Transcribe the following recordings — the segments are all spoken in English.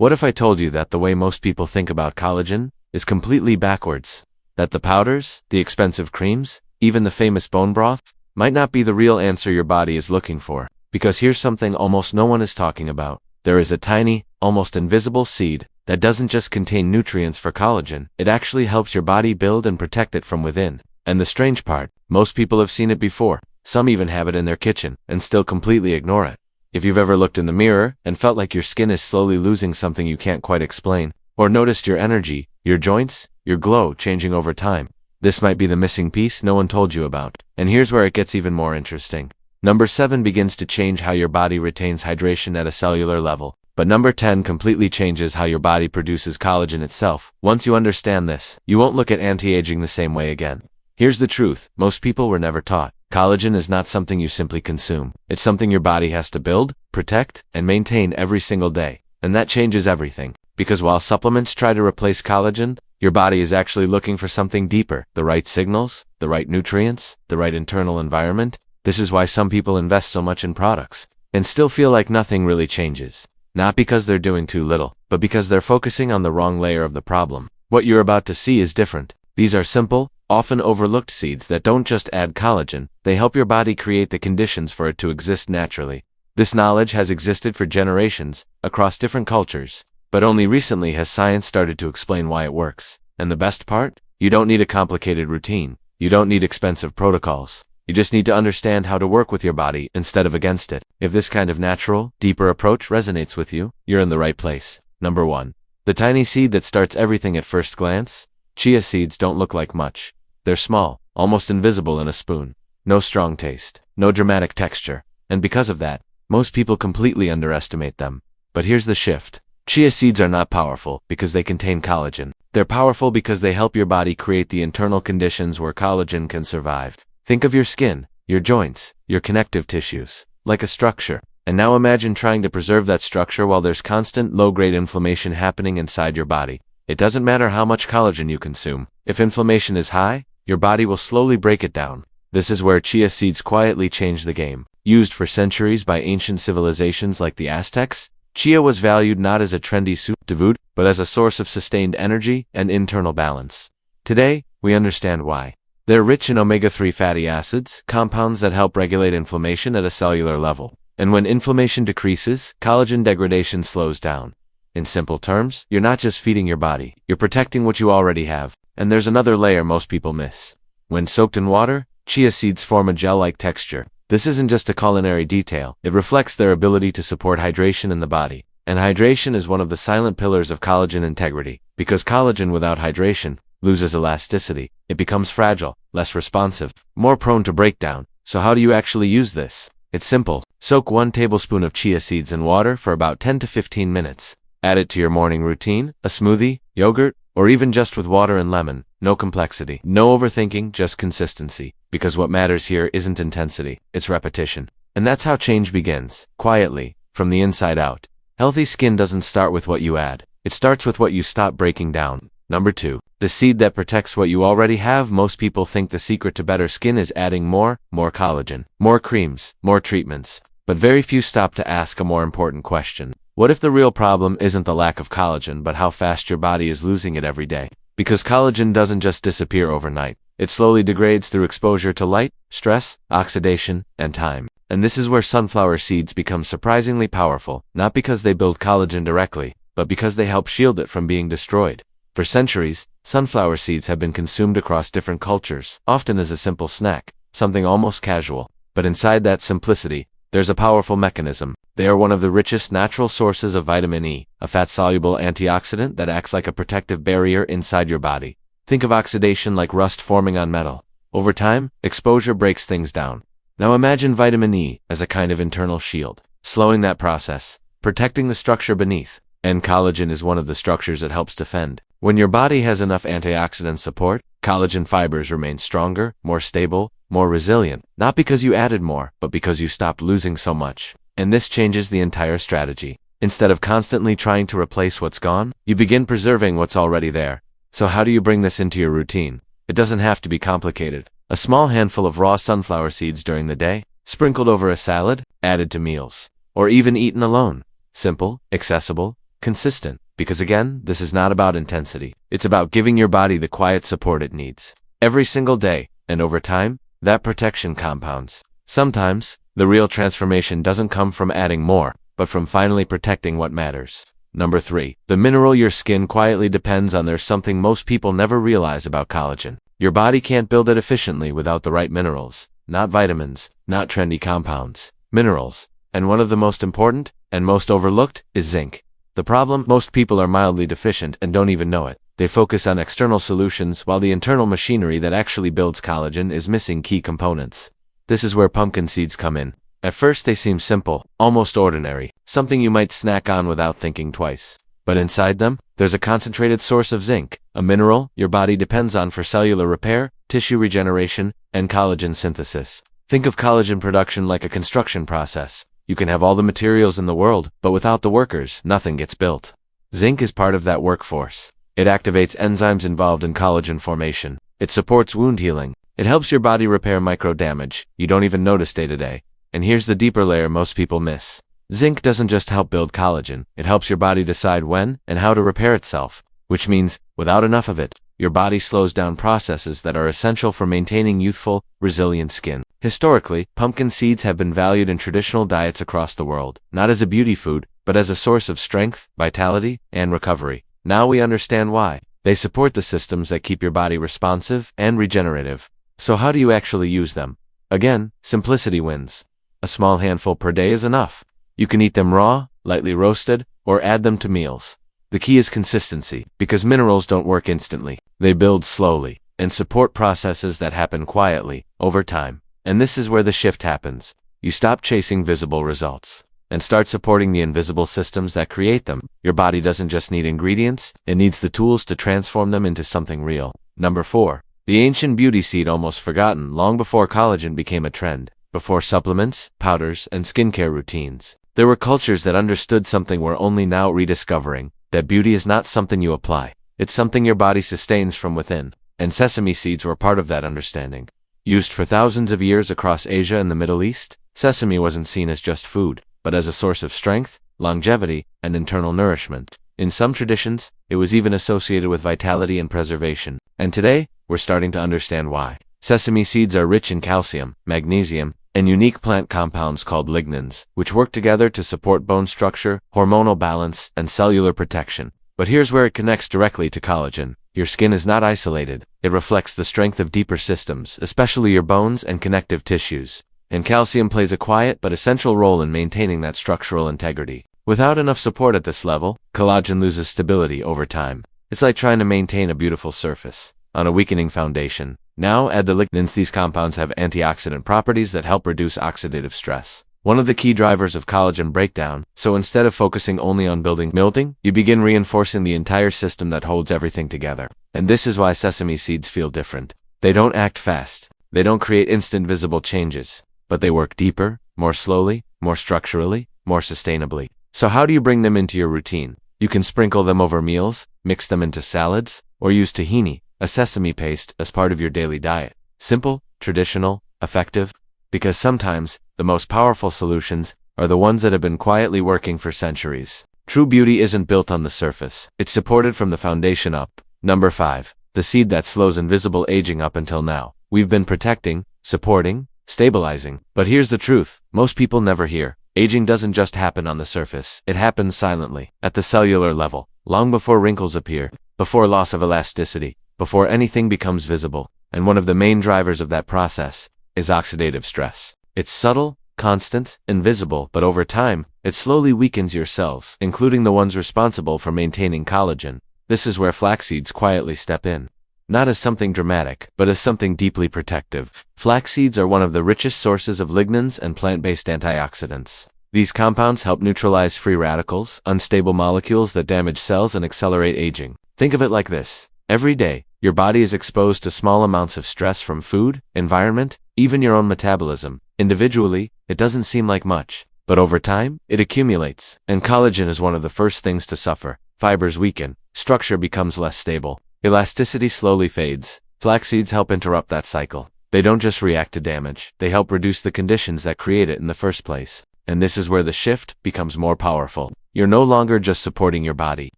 What if I told you that the way most people think about collagen is completely backwards? That the powders, the expensive creams, even the famous bone broth, might not be the real answer your body is looking for. Because here's something almost no one is talking about. There is a tiny, almost invisible seed that doesn't just contain nutrients for collagen, it actually helps your body build and protect it from within. And the strange part, most people have seen it before. Some even have it in their kitchen and still completely ignore it. If you've ever looked in the mirror and felt like your skin is slowly losing something you can't quite explain, or noticed your energy, your joints, your glow changing over time, this might be the missing piece no one told you about. And here's where it gets even more interesting. Number 7 begins to change how your body retains hydration at a cellular level. But number 10 completely changes how your body produces collagen itself. Once you understand this, you won't look at anti-aging the same way again. Here's the truth, most people were never taught. Collagen is not something you simply consume. It's something your body has to build, protect, and maintain every single day. And that changes everything. Because while supplements try to replace collagen, your body is actually looking for something deeper. The right signals, the right nutrients, the right internal environment. This is why some people invest so much in products and still feel like nothing really changes. Not because they're doing too little, but because they're focusing on the wrong layer of the problem. What you're about to see is different. These are simple, often overlooked seeds that don't just add collagen, they help your body create the conditions for it to exist naturally. This knowledge has existed for generations, across different cultures, but only recently has science started to explain why it works. And the best part? You don't need a complicated routine. You don't need expensive protocols. You just need to understand how to work with your body instead of against it. If this kind of natural, deeper approach resonates with you, you're in the right place. Number 1. The tiny seed that starts everything at first glance? Chia seeds don't look like much. They're small, almost invisible in a spoon. No strong taste, no dramatic texture. And because of that, most people completely underestimate them. But here's the shift. Chia seeds are not powerful because they contain collagen. They're powerful because they help your body create the internal conditions where collagen can survive. Think of your skin, your joints, your connective tissues, like a structure. And now imagine trying to preserve that structure while there's constant low-grade inflammation happening inside your body. It doesn't matter how much collagen you consume. If inflammation is high, your body will slowly break it down. This is where chia seeds quietly change the game. Used for centuries by ancient civilizations like the Aztecs, chia was valued not as a trendy superfood, but as a source of sustained energy and internal balance. Today, we understand why. They're rich in omega-3 fatty acids, compounds that help regulate inflammation at a cellular level. And when inflammation decreases, collagen degradation slows down. In simple terms, you're not just feeding your body, you're protecting what you already have. And there's another layer most people miss. When soaked in water, chia seeds form a gel-like texture. This isn't just a culinary detail, it reflects their ability to support hydration in the body. And hydration is one of the silent pillars of collagen integrity. Because collagen without hydration loses elasticity. It becomes fragile, less responsive, more prone to breakdown. So how do you actually use this? It's simple. Soak 1 tablespoon of chia seeds in water for about 10 to 15 minutes. Add it to your morning routine, a smoothie, yogurt, or even just with water and lemon. No complexity, no overthinking, just consistency. Because what matters here isn't intensity, it's repetition. And that's how change begins, quietly, from the inside out. Healthy skin doesn't start with what you add. It starts with what you stop breaking down. Number 2. The seed that protects what you already have. Most people think the secret to better skin is adding more collagen, more creams, more treatments. But very few stop to ask a more important question. What if the real problem isn't the lack of collagen, but how fast your body is losing it every day? Because collagen doesn't just disappear overnight. It slowly degrades through exposure to light, stress, oxidation, and time. And this is where sunflower seeds become surprisingly powerful, not because they build collagen directly, but because they help shield it from being destroyed. For centuries, sunflower seeds have been consumed across different cultures, often as a simple snack, something almost casual. But inside that simplicity, there's a powerful mechanism. They are one of the richest natural sources of vitamin E, a fat-soluble antioxidant that acts like a protective barrier inside your body. Think of oxidation like rust forming on metal. Over time, exposure breaks things down. Now imagine vitamin E as a kind of internal shield, slowing that process, protecting the structure beneath. And collagen is one of the structures it helps defend. When your body has enough antioxidant support, collagen fibers remain stronger, more stable, more resilient. Not because you added more, but because you stopped losing so much. And this changes the entire strategy. Instead of constantly trying to replace what's gone, you begin preserving what's already there. So how do you bring this into your routine? It doesn't have to be complicated. A small handful of raw sunflower seeds during the day, sprinkled over a salad, added to meals, or even eaten alone. Simple, accessible, consistent. Because again, this is not about intensity. It's about giving your body the quiet support it needs. Every single day, and over time, that protection compounds. Sometimes, the real transformation doesn't come from adding more, but from finally protecting what matters. Number 3. The mineral your skin quietly depends on. There's something most people never realize about collagen. Your body can't build it efficiently without the right minerals. Not vitamins, not trendy compounds. Minerals. And one of the most important, and most overlooked, is zinc. The problem, most people are mildly deficient and don't even know it. They focus on external solutions while the internal machinery that actually builds collagen is missing key components. This is where pumpkin seeds come in. At first they seem simple, almost ordinary, something you might snack on without thinking twice. But inside them, there's a concentrated source of zinc, a mineral your body depends on for cellular repair, tissue regeneration, and collagen synthesis. Think of collagen production like a construction process. You can have all the materials in the world, but without the workers, nothing gets built. Zinc is part of that workforce. It activates enzymes involved in collagen formation. It supports wound healing. It helps your body repair micro damage you don't even notice day to day. And here's the deeper layer most people miss. Zinc doesn't just help build collagen, it helps your body decide when and how to repair itself, which means, without enough of it, your body slows down processes that are essential for maintaining youthful, resilient skin. Historically, pumpkin seeds have been valued in traditional diets across the world, not as a beauty food, but as a source of strength, vitality, and recovery. Now we understand why. They support the systems that keep your body responsive and regenerative. So how do you actually use them? Again, simplicity wins. A small handful per day is enough. You can eat them raw, lightly roasted, or add them to meals. The key is consistency, because minerals don't work instantly. They build slowly, and support processes that happen quietly, over time. And this is where the shift happens. You stop chasing visible results, and start supporting the invisible systems that create them. Your body doesn't just need ingredients, it needs the tools to transform them into something real. Number 4. The ancient beauty seed, almost forgotten long before collagen became a trend. Before supplements, powders, and skincare routines, there were cultures that understood something we're only now rediscovering, that beauty is not something you apply. It's something your body sustains from within. And sesame seeds were part of that understanding. Used for thousands of years across Asia and the Middle East, sesame wasn't seen as just food, but as a source of strength, longevity, and internal nourishment. In some traditions, it was even associated with vitality and preservation. And today, we're starting to understand why. Sesame seeds are rich in calcium, magnesium, and unique plant compounds called lignans, which work together to support bone structure, hormonal balance, and cellular protection. But here's where it connects directly to collagen. Your skin is not isolated. It reflects the strength of deeper systems, especially your bones and connective tissues. And calcium plays a quiet but essential role in maintaining that structural integrity. Without enough support at this level, collagen loses stability over time. It's like trying to maintain a beautiful surface on a weakening foundation. Now add the lignans. These compounds have antioxidant properties that help reduce oxidative stress, one of the key drivers of collagen breakdown. So instead of focusing only on building, you begin reinforcing the entire system that holds everything together. And this is why sesame seeds feel different. They don't act fast. They don't create instant visible changes, but they work deeper, more slowly, more structurally, more sustainably. So how do you bring them into your routine? You can sprinkle them over meals, mix them into salads, or use tahini, a sesame paste, as part of your daily diet. Simple, traditional, effective. Because sometimes, the most powerful solutions are the ones that have been quietly working for centuries. True beauty isn't built on the surface. It's supported from the foundation up. Number 5. The seed that slows invisible aging. Up until now, we've been protecting, supporting, stabilizing. But here's the truth, most people never hear. Aging doesn't just happen on the surface. It happens silently, at the cellular level, long before wrinkles appear, before loss of elasticity, before anything becomes visible. And one of the main drivers of that process is oxidative stress. It's subtle, constant, invisible, but over time, it slowly weakens your cells, including the ones responsible for maintaining collagen. This is where flax seeds quietly step in. Not as something dramatic, but as something deeply protective. Flax seeds are one of the richest sources of lignans and plant-based antioxidants. These compounds help neutralize free radicals, unstable molecules that damage cells and accelerate aging. Think of it like this. Every day, your body is exposed to small amounts of stress from food, environment, even your own metabolism. Individually, it doesn't seem like much, but over time, it accumulates. And collagen is one of the first things to suffer. Fibers weaken, structure becomes less stable, elasticity slowly fades. Flax seeds help interrupt that cycle. They don't just react to damage, they help reduce the conditions that create it in the first place. And this is where the shift becomes more powerful. You're no longer just supporting your body.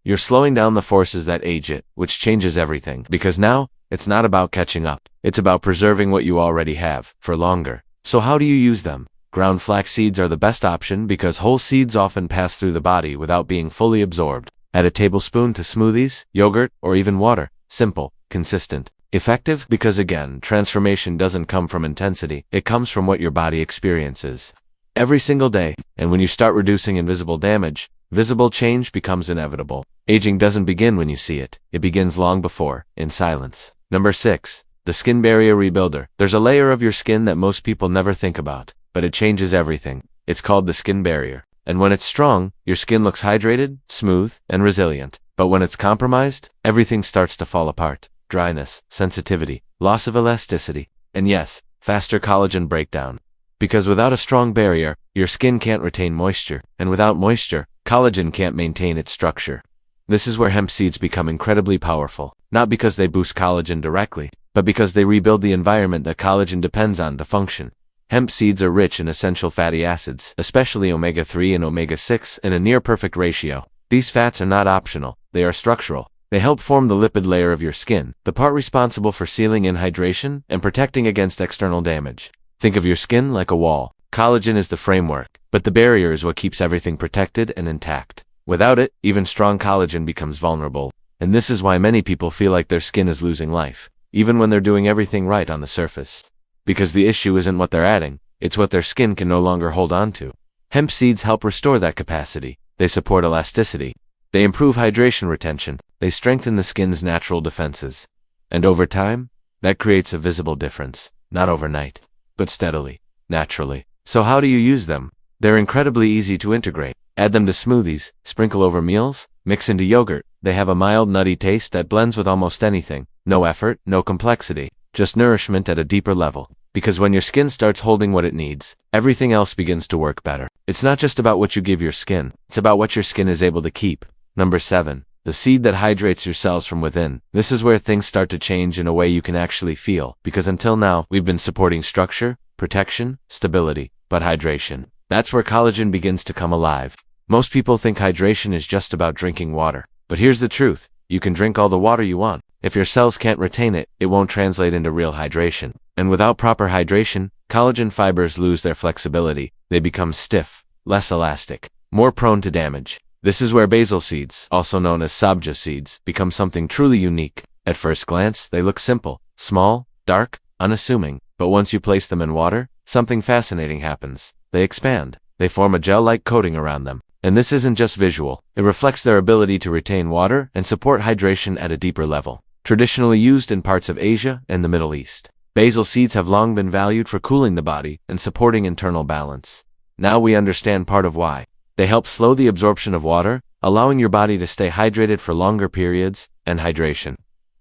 You're slowing down the forces that age it, which changes everything. Because now, it's not about catching up. It's about preserving what you already have, for longer. So how do you use them? Ground flax seeds are the best option because whole seeds often pass through the body without being fully absorbed. Add a tablespoon to smoothies, yogurt, or even water. Simple, consistent, effective because again, transformation doesn't come from intensity. It comes from what your body experiences every single day. And when you start reducing invisible damage, visible change becomes inevitable. Aging doesn't begin when you see it. It begins long before, in silence. Number 6. The skin barrier rebuilder. There's a layer of your skin that most people never think about, but it changes everything. It's called the skin barrier. And when it's strong, your skin looks hydrated, smooth, and resilient. But when it's compromised, everything starts to fall apart. Dryness, sensitivity, loss of elasticity, and yes, faster collagen breakdown. Because without a strong barrier, your skin can't retain moisture, and without moisture, collagen can't maintain its structure. This is where hemp seeds become incredibly powerful, not because they boost collagen directly, but because they rebuild the environment that collagen depends on to function. Hemp seeds are rich in essential fatty acids, especially omega-3 and omega-6, in a near-perfect ratio. These fats are not optional, they are structural. They help form the lipid layer of your skin, the part responsible for sealing in hydration and protecting against external damage. Think of your skin like a wall. Collagen is the framework, but the barrier is what keeps everything protected and intact. Without it, even strong collagen becomes vulnerable. And this is why many people feel like their skin is losing life, even when they're doing everything right on the surface. Because the issue isn't what they're adding, it's what their skin can no longer hold on to. Hemp seeds help restore that capacity. They support elasticity. They improve hydration retention. They strengthen the skin's natural defenses. And over time, that creates a visible difference. Not overnight, but steadily, naturally. So how do you use them? They're incredibly easy to integrate. Add them to smoothies, sprinkle over meals, mix into yogurt. They have a mild nutty taste that blends with almost anything. No effort, no complexity, just nourishment at a deeper level. Because when your skin starts holding what it needs, everything else begins to work better. It's not just about what you give your skin, it's about what your skin is able to keep. Number 7. The seed that hydrates your cells from within. This is where things start to change in a way you can actually feel, because until now, we've been supporting structure, protection, stability, but hydration. That's where collagen begins to come alive. Most people think hydration is just about drinking water. But here's the truth. You can drink all the water you want. If your cells can't retain it, it won't translate into real hydration. And without proper hydration, collagen fibers lose their flexibility. They become stiff, less elastic, more prone to damage. This is where basil seeds, also known as sabja seeds, become something truly unique. At first glance, they look simple, small, dark, unassuming. But once you place them in water, something fascinating happens. They expand. They form a gel-like coating around them. And this isn't just visual. It reflects their ability to retain water and support hydration at a deeper level. Traditionally used in parts of Asia and the Middle East, basil seeds have long been valued for cooling the body and supporting internal balance. Now we understand part of why. They help slow the absorption of water, allowing your body to stay hydrated for longer periods, and hydration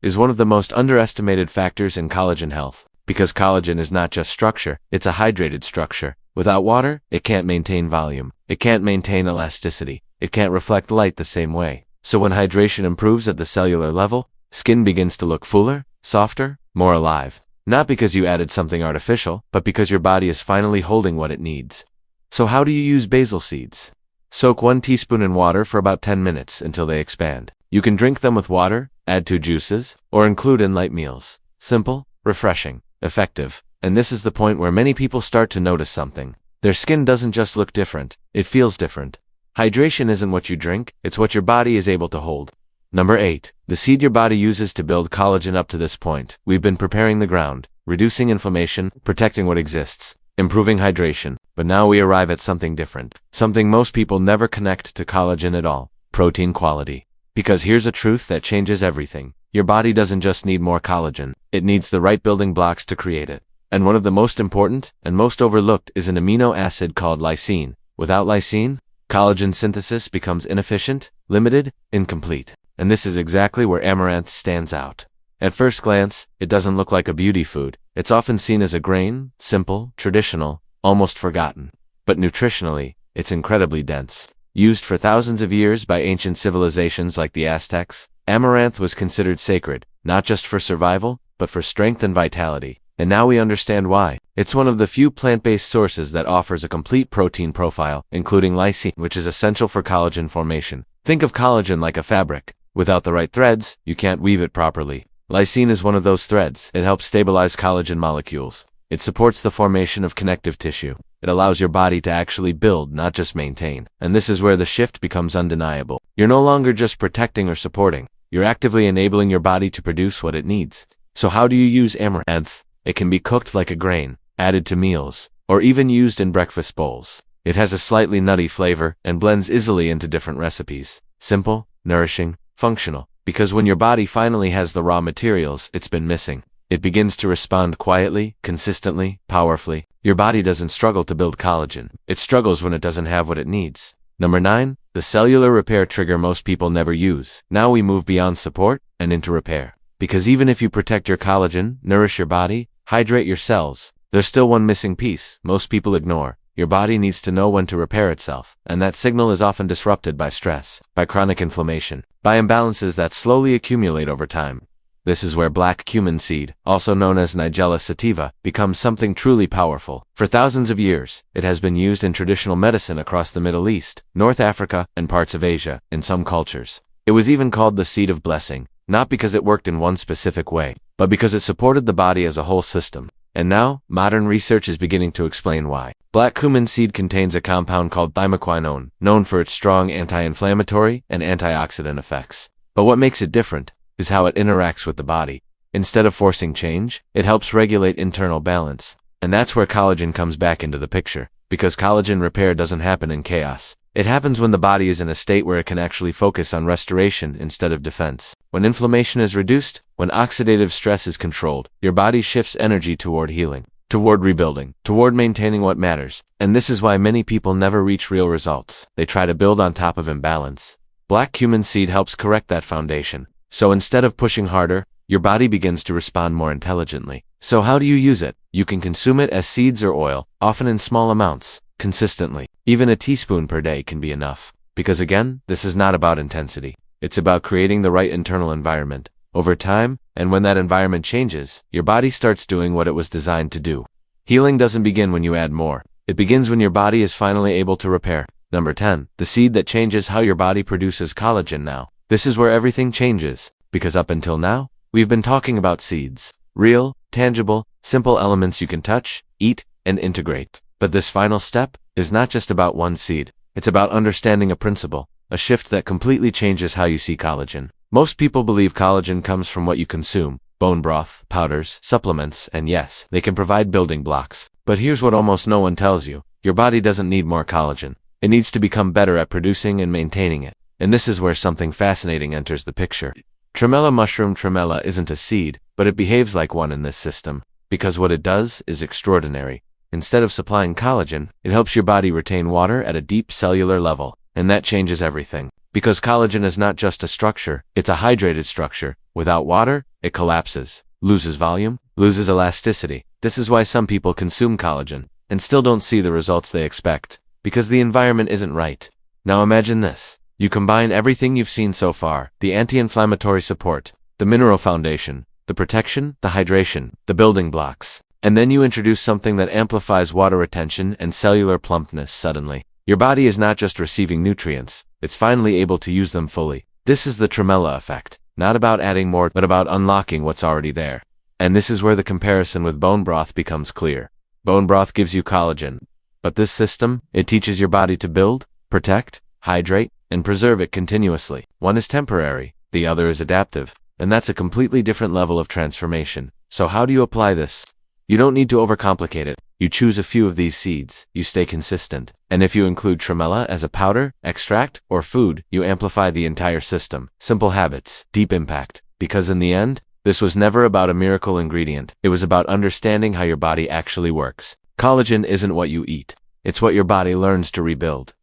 is one of the most underestimated factors in collagen health. Because collagen is not just structure, it's a hydrated structure. Without water, it can't maintain volume. It can't maintain elasticity. It can't reflect light the same way. So when hydration improves at the cellular level, skin begins to look fuller, softer, more alive. Not because you added something artificial, but because your body is finally holding what it needs. So how do you use basil seeds? Soak 1 teaspoon in water for about 10 minutes until they expand. You can drink them with water, add 2 juices, or include in light meals. Simple, refreshing, effective. And this is the point where many people start to notice something. Their skin doesn't just look different, it feels different. Hydration isn't what you drink, it's what your body is able to hold. Number 8. The seed your body uses to build collagen. Up to this point, we've been preparing the ground, reducing inflammation, protecting what exists, improving hydration. But now we arrive at something different. Something most people never connect to collagen at all. Protein quality. Because here's a truth that changes everything. Your body doesn't just need more collagen, it needs the right building blocks to create it. And one of the most important and most overlooked is an amino acid called lysine. Without lysine, collagen synthesis becomes inefficient, limited, incomplete. And this is exactly where amaranth stands out. At first glance, it doesn't look like a beauty food. It's often seen as a grain, simple, traditional, almost forgotten. But nutritionally, it's incredibly dense. Used for thousands of years by ancient civilizations like the Aztecs, amaranth was considered sacred, not just for survival, but for strength and vitality. And now we understand why. It's one of the few plant-based sources that offers a complete protein profile, including lysine, which is essential for collagen formation. Think of collagen like a fabric. Without the right threads, you can't weave it properly. Lysine is one of those threads. It helps stabilize collagen molecules. It supports the formation of connective tissue. It allows your body to actually build, not just maintain. And this is where the shift becomes undeniable. You're no longer just protecting or supporting. You're actively enabling your body to produce what it needs. So how do you use amaranth? It can be cooked like a grain, added to meals, or even used in breakfast bowls. It has a slightly nutty flavor and blends easily into different recipes. Simple, nourishing, functional. Because when your body finally has the raw materials it's been missing, it begins to respond quietly, consistently, powerfully. Your body doesn't struggle to build collagen. It struggles when it doesn't have what it needs. Number 9, the cellular repair trigger most people never use. Now we move beyond support and into repair. Because even if you protect your collagen, nourish your body, hydrate your cells, there's still one missing piece most people ignore. Your body needs to know when to repair itself, and that signal is often disrupted by stress, by chronic inflammation, by imbalances that slowly accumulate over time. This is where black cumin seed, also known as Nigella sativa, becomes something truly powerful. For thousands of years, it has been used in traditional medicine across the Middle East, North Africa, and parts of Asia. In some cultures, it was even called the seed of blessing, not because it worked in one specific way, but because it supported the body as a whole system. And now, modern research is beginning to explain why. Black cumin seed contains a compound called thymoquinone, known for its strong anti-inflammatory and antioxidant effects. But what makes it different is how it interacts with the body. Instead of forcing change, it helps regulate internal balance. And that's where collagen comes back into the picture. Because collagen repair doesn't happen in chaos. It happens when the body is in a state where it can actually focus on restoration instead of defense. When inflammation is reduced, when oxidative stress is controlled, your body shifts energy toward healing, toward rebuilding, toward maintaining what matters. And this is why many people never reach real results. They try to build on top of imbalance. Black cumin seed helps correct that foundation. So instead of pushing harder, your body begins to respond more intelligently. So how do you use it? You can consume it as seeds or oil, often in small amounts, consistently. Even a teaspoon per day can be enough. Because again, this is not about intensity. It's about creating the right internal environment. Over time, and when that environment changes, your body starts doing what it was designed to do. Healing doesn't begin when you add more. It begins when your body is finally able to repair. Number 10, the seed that changes how your body produces collagen now. This is where everything changes, because up until now, we've been talking about seeds. Real, tangible, simple elements you can touch, eat, and integrate. But this final step is not just about one seed. It's about understanding a principle, a shift that completely changes how you see collagen. Most people believe collagen comes from what you consume, bone broth, powders, supplements, and yes, they can provide building blocks. But here's what almost no one tells you. Your body doesn't need more collagen. It needs to become better at producing and maintaining it. And this is where something fascinating enters the picture. Tremella mushroom tremella isn't a seed, but it behaves like one in this system. Because what it does is extraordinary. Instead of supplying collagen, it helps your body retain water at a deep cellular level. And that changes everything. Because collagen is not just a structure, it's a hydrated structure. Without water, it collapses, loses volume, loses elasticity. This is why some people consume collagen and still don't see the results they expect. Because the environment isn't right. Now imagine this. You combine everything you've seen so far, the anti-inflammatory support, the mineral foundation, the protection, the hydration, the building blocks, and then you introduce something that amplifies water retention and cellular plumpness suddenly. Your body is not just receiving nutrients, it's finally able to use them fully. This is the tremella effect, not about adding more, but about unlocking what's already there. And this is where the comparison with bone broth becomes clear. Bone broth gives you collagen, but this system, it teaches your body to build, protect, hydrate, and preserve it continuously. One is temporary, the other is adaptive, and that's a completely different level of transformation. So how do you apply this? You don't need to overcomplicate it. You choose a few of these seeds, you stay consistent, and if you include tremella as a powder, extract, or food, you amplify the entire system. Simple habits, deep impact. Because in the end, this was never about a miracle ingredient. It was about understanding how your body actually works. Collagen isn't what you eat. It's what your body learns to rebuild.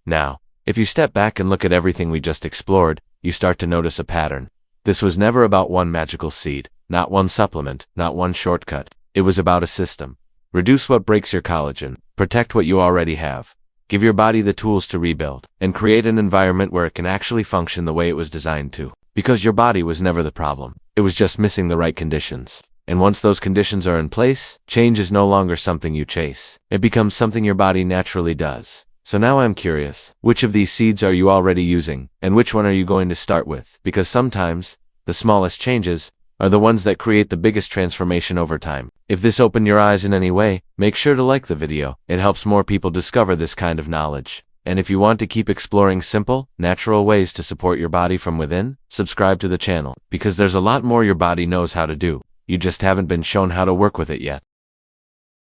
Now, if you step back and look at everything we just explored, you start to notice a pattern. This was never about one magical seed, not one supplement, not one shortcut. It was about a system. Reduce what breaks your collagen, protect what you already have, give your body the tools to rebuild, and create an environment where it can actually function the way it was designed to. Because your body was never the problem. It was just missing the right conditions. And once those conditions are in place, change is no longer something you chase. It becomes something your body naturally does. So now I'm curious, which of these seeds are you already using, and which one are you going to start with? Because sometimes, the smallest changes are the ones that create the biggest transformation over time. If this opened your eyes in any way, make sure to like the video. It helps more people discover this kind of knowledge. And if you want to keep exploring simple, natural ways to support your body from within, subscribe to the channel, because there's a lot more your body knows how to do. You just haven't been shown how to work with it yet.